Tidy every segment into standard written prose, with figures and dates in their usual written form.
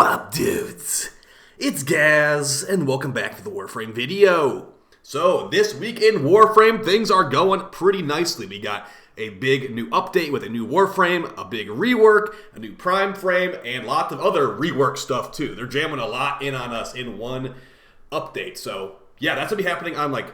Wop dudes, it's Gaz, and welcome back to the Warframe video. So, this week in Warframe, things are going pretty nicely. We got a big new update with a new Warframe, a big rework, a new Prime frame, and lots of other rework stuff too. They're jamming a lot in on us in one update. So, yeah, that's going to be happening on like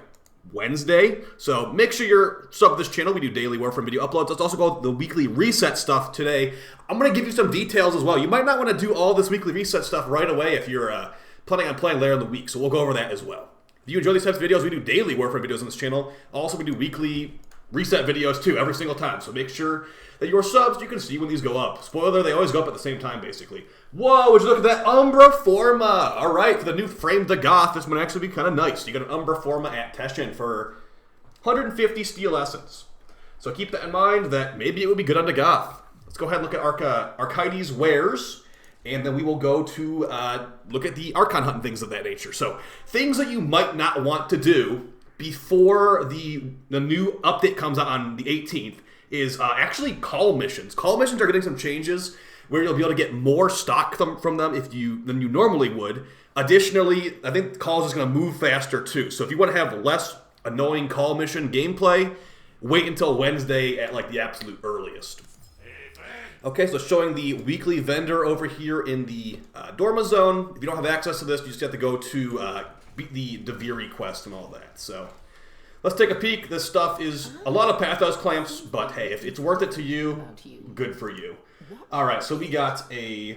Wednesday. So make sure you're sub to this channel. We do daily Warframe video uploads. Let's also go the weekly reset stuff today. I'm going to give you some details as well. You might not want to do all this weekly reset stuff right away if you're planning on playing later in the week. So we'll go over that as well. If you enjoy these types of videos, we do daily Warframe videos on this channel. Also, we do weekly reset videos too every single time. So make sure that you're subbed so you can see when these go up. Spoiler, they always go up at the same time basically. Whoa, would you look at that umbra forma? Alright, for the new Frame the Goth, this might actually be kind of nice. You get an umbra forma at Teshin for 150 steel essence. So keep that in mind that maybe it would be good on the Goth. Let's go ahead and look at Archides wares, and then we will go to look at the Archon hunt and things of that nature. So things that you might not want to do before the new update comes out on the 18th is actually kahl missions. Kahl missions are getting some changes where you'll be able to get more stock from them than you normally would. Additionally, I think kahl is just going to move faster too. So if you want to have less annoying kahl mission gameplay, wait until Wednesday at like the absolute earliest. Okay, so showing the weekly vendor over here in the Dorma zone. If you don't have access to this, you just have to go to beat the Deviri quest and all that. So let's take a peek. This stuff is a lot of Pathos clamps, but hey, if it's worth it to you, good for you. All right, so we got an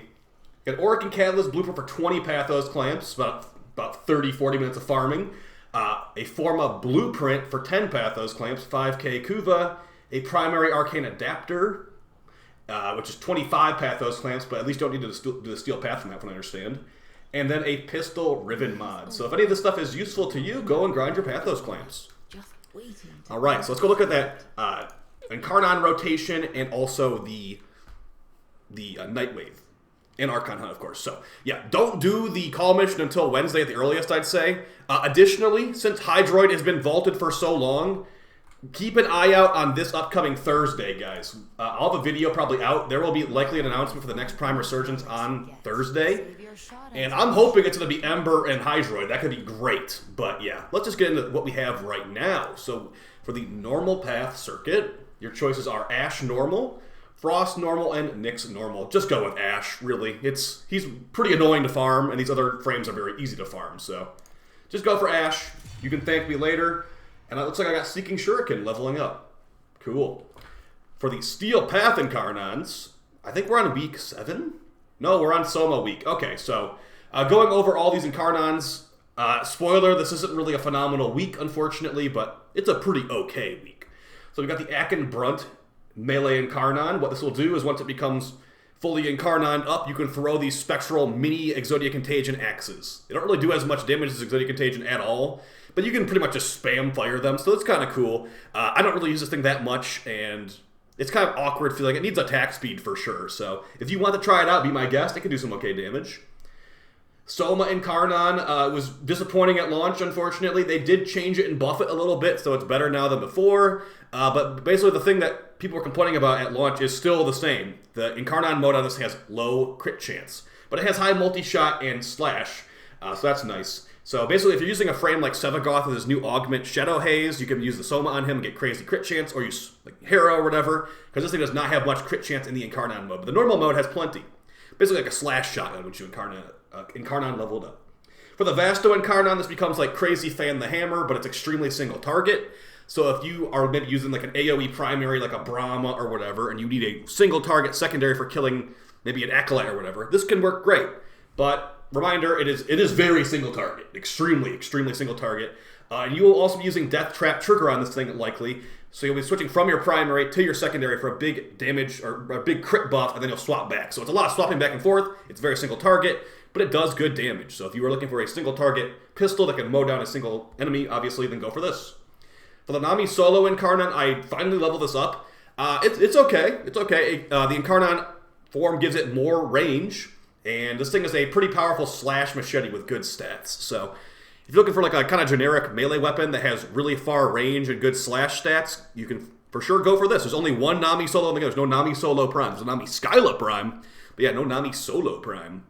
Auric and Catalyst blueprint for 20 Pathos clamps, about 30-40 minutes of farming. A Forma blueprint for 10 Pathos clamps, 5k Kuva. A primary arcane adapter, which is 25 Pathos clamps, but at least you don't need to do the steel path from that, from what I understand. And then a pistol ribbon mod. So if any of this stuff is useful to you, go and grind your Pathos clamps. Alright, so let's go look at that Incaron Rotation and also the NIGHTWAVE. And Archon hunt, of course. So, yeah, don't do the kahl mission until Wednesday at the earliest, I'd say. Additionally, since Hydroid has been vaulted for so long, keep an eye out on this upcoming Thursday, guys. I'll have a video probably out. There will be likely an announcement for the next Prime Resurgence on Thursday. And I'm hoping it's going to be Ember and Hydroid. That could be great. But yeah, let's just get into what we have right now. So for the normal path circuit, your choices are Ash normal, Frost normal, and Nyx normal. Just go with Ash, really. He's pretty annoying to farm, and these other frames are very easy to farm. So just go for Ash. You can thank me later. And it looks like I got Seeking Shuriken leveling up. Cool. For the Steel Path Incarnons, I think we're on week 7? No, we're on Soma week. Okay, so going over all these Incarnons, spoiler, this isn't really a phenomenal week, unfortunately, but it's a pretty okay week. So we got the Akin Brunt melee Incarnon. What this will do is once it becomes fully Incarnon up, you can throw these spectral mini Exodia Contagion axes. They don't really do as much damage as Exodia Contagion at all, but you can pretty much just spam fire them, so it's kind of cool. I don't really use this thing that much, and it's kind of awkward feeling. It needs attack speed for sure, so if you want to try it out, be my guest. It can do some okay damage. Soma Incarnon was disappointing at launch, unfortunately. They did change it and buff it a little bit, so it's better now than before. But basically the thing that people were complaining about at launch is still the same. The Incarnon mode on this has low crit chance, but it has high multi-shot and slash, so that's nice. So basically, if you're using a frame like Sevagoth with his new augment Shadow Haze, you can use the Soma on him and get crazy crit chance, or use like Hero or whatever, because this thing does not have much crit chance in the Incarnon mode. But the normal mode has plenty. Basically like a slash shotgun, which you Incarnon leveled up. For the Vasto Incarnon, this becomes like Crazy Fan the Hammer, but it's extremely single target. So if you are maybe using like an AoE primary, like a Brahma or whatever, and you need a single target secondary for killing maybe an Acolyte or whatever, this can work great. But reminder, it is very single target. Extremely single target. You will also be using Death Trap Trigger on this thing, likely. So you'll be switching from your primary to your secondary for a big damage, or a big crit buff, and then you'll swap back. So it's a lot of swapping back and forth. It's very single target, but it does good damage. So if you were looking for a single target pistol that can mow down a single enemy, obviously, then go for this. For the Nami Solo Incarnon, I finally leveled this up. It's okay. It's okay. The Incarnon form gives it more range. And this thing is a pretty powerful slash machete with good stats. So if you're looking for like a kind of generic melee weapon that has really far range and good slash stats, you can for sure go for this. There's only one Nami Solo in the game. There's no Nami Solo Prime. There's a Nami Skyla Prime. But yeah, no Nami Solo Prime.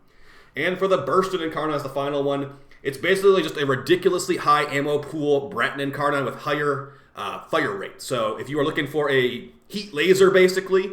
And for the Bursted Incarnon as the final one, it's basically just a ridiculously high ammo pool Breton Incarnon with higher fire rate. So if you are looking for a heat laser, basically,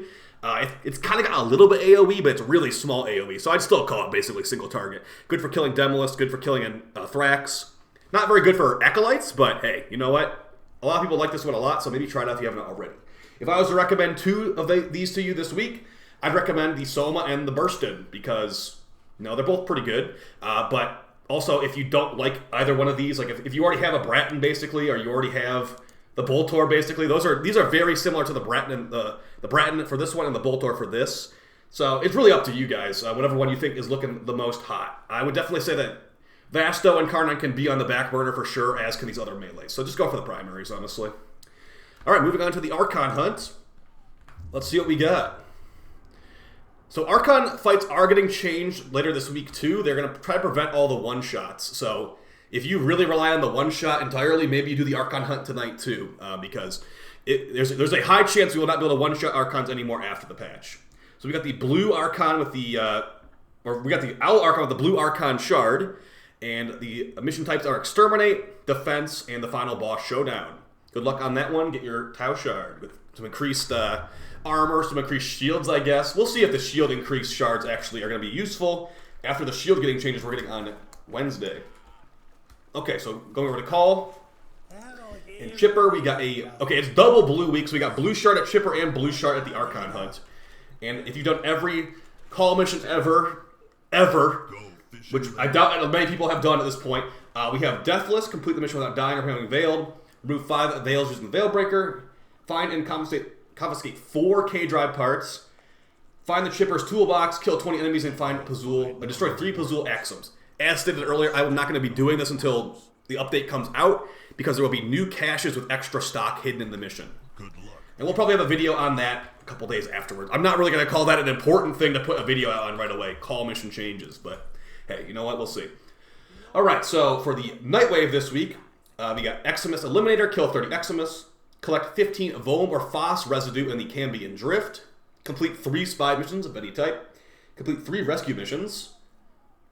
it's kind of got a little bit AoE, but it's really small AoE. So I'd still call it basically single target. Good for killing Demolists, good for killing Thrax. Not very good for Acolytes, but hey, you know what? A lot of people like this one a lot, so maybe try it out if you haven't already. If I was to recommend two of these to you this week, I'd recommend the Soma and the Bursted because, you know, they're both pretty good. But also, if you don't like either one of these, like if you already have a Bratton, basically, or you already have the Boltor, basically, these are very similar to the Bratton, the Bratton for this one and the Boltor for this. So it's really up to you guys, whatever one you think is looking the most hot. I would definitely say that Vasto and Incarnon can be on the back burner for sure, as can these other melees. So just go for the primaries, honestly. All right, moving on to the Archon hunt. Let's see what we got. So Archon fights are getting changed later this week too. They're going to try to prevent all the one-shots. So if you really rely on the one-shot entirely, maybe you do the Archon hunt tonight too, because there's a high chance we will not be able to one-shot Archons anymore after the patch. So we got the blue Archon with the, we got the Owl Archon with the blue Archon Shard, and the mission types are Exterminate, Defense, and the final boss Showdown. Good luck on that one. Get your Tau Shard with some increased armor, some increased shields, I guess. We'll see if the shield increased shards actually are going to be useful after the shield getting changes we're getting on Wednesday. Okay, so going over to Kahl. And Chipper, we got it's double blue week, so we got blue shard at Chipper and blue shard at the Archon hunt. And if you've done every Kahl mission ever, which I doubt many people have done at this point, we have Deathless, complete the mission without dying or becoming veiled, remove 5 veils using the Veil Breaker, find and confiscate 4 K-Drive parts, find the Chipper's toolbox, kill 20 enemies, and find Pazul, destroy 3 Pazul Axums. As stated earlier, I'm not going to be doing this until the update comes out, because there will be new caches with extra stock hidden in the mission. Good luck. And we'll probably have a video on that a couple days afterwards. I'm not really going to call that an important thing to put a video out on right away, Kahl mission changes, but hey, you know what, we'll see. Alright, so for the Nightwave this week, we got Eximus Eliminator, kill 30 Eximus, collect 15 Vohm or Phos residue in the Cambion Drift, complete 3 spy missions of any type, complete 3 rescue missions,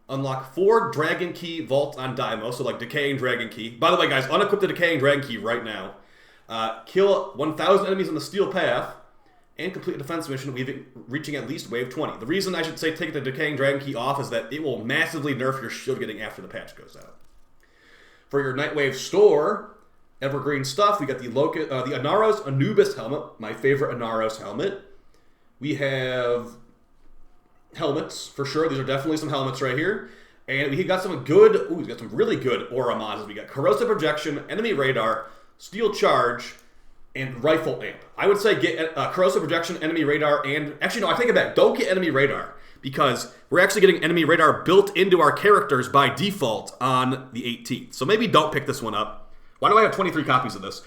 unlock 4 Dragon Key vaults on Daimos, so like Decaying Dragon Key. By the way, guys, unequip the Decaying Dragon Key right now. Kill 1,000 enemies on the Steel Path, and complete a defense mission reaching at least wave 20. The reason I should say take the Decaying Dragon Key off is that it will massively nerf your shield getting after the patch goes out. For your Nightwave store, evergreen stuff, we got the Anaros Anubis helmet, my favorite Anaros helmet. We have helmets, for sure. These are definitely some helmets right here. And we got some good, we've got some really good aura mods. We got Corrosive Projection, Enemy Radar, Steel Charge, and Rifle Amp. I would say get Corrosive Projection, Enemy Radar, and actually no, I take it back. Don't get Enemy Radar, because we're actually getting Enemy Radar built into our characters by default on the 18th. So maybe don't pick this one up. Why do I have 23 copies of this?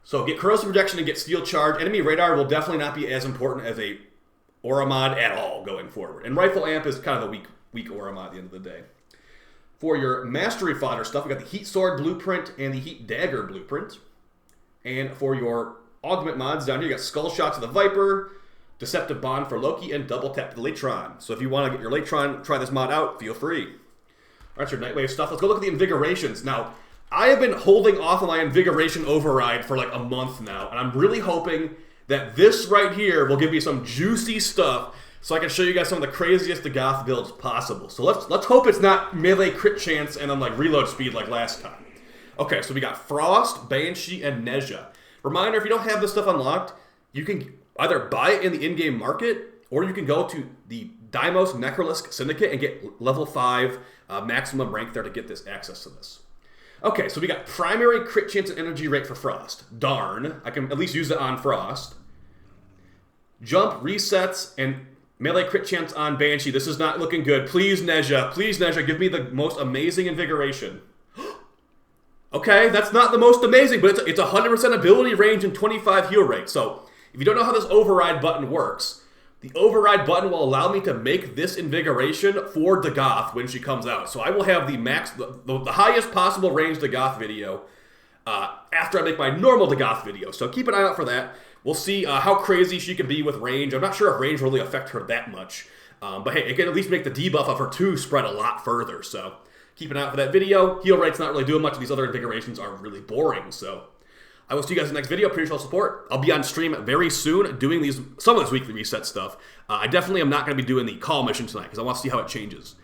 So get Corrosive Projection and get Steel Charge. Enemy Radar will definitely not be as important as a aura mod at all going forward. And Rifle Amp is kind of a weak aura mod at the end of the day. For your Mastery Fodder stuff, we got the Heat Sword Blueprint and the Heat Dagger Blueprint. And for your Augment mods down here, you got Skull Shot to the Viper, Deceptive Bond for Loki, and Double Tap to the Latron. So if you want to get your Latron, try this mod out, feel free. Alright, your Nightwave stuff. Let's go look at the Invigorations. Now, I have been holding off on my Invigoration override for like a month now, and I'm really hoping that this right here will give me some juicy stuff so I can show you guys some of the craziest Dagoth builds possible. So let's hope it's not melee crit chance and then like reload speed like last time. Okay, so we got Frost, Banshee, and Nezha. Reminder, if you don't have this stuff unlocked, you can either buy it in the in-game market, or you can go to the Deimos Necrolisk Syndicate and get level 5 maximum rank there to get this access to this. Okay, so we got primary crit chance and energy rate for Frost. Darn, I can at least use it on Frost. Jump, resets, and melee crit chance on Banshee. This is not looking good. Please, Nezha, give me the most amazing Invigoration. Okay, that's not the most amazing, but it's 100% ability range and 25 heal rate. So, if you don't know how this override button works, the override button will allow me to make this Invigoration for Dagoth when she comes out. So I will have the highest possible range Dagoth video after I make my normal Dagoth video. So keep an eye out for that. We'll see how crazy she can be with range. I'm not sure if range will really affect her that much. But hey, it can at least make the debuff of her 2 spread a lot further. So keep an eye out for that video. Heal rate's not really doing much. These other Invigorations are really boring. So I will see you guys in the next video. Appreciate all the support. I'll be on stream very soon doing some of this weekly reset stuff. I definitely am not going to be doing the kahl mission tonight because I want to see how it changes.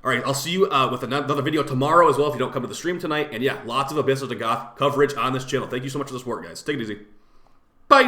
All right, I'll see you with another video tomorrow as well if you don't come to the stream tonight. And yeah, lots of Abyss of the Goth coverage on this channel. Thank you so much for the support, guys. Take it easy. Bye.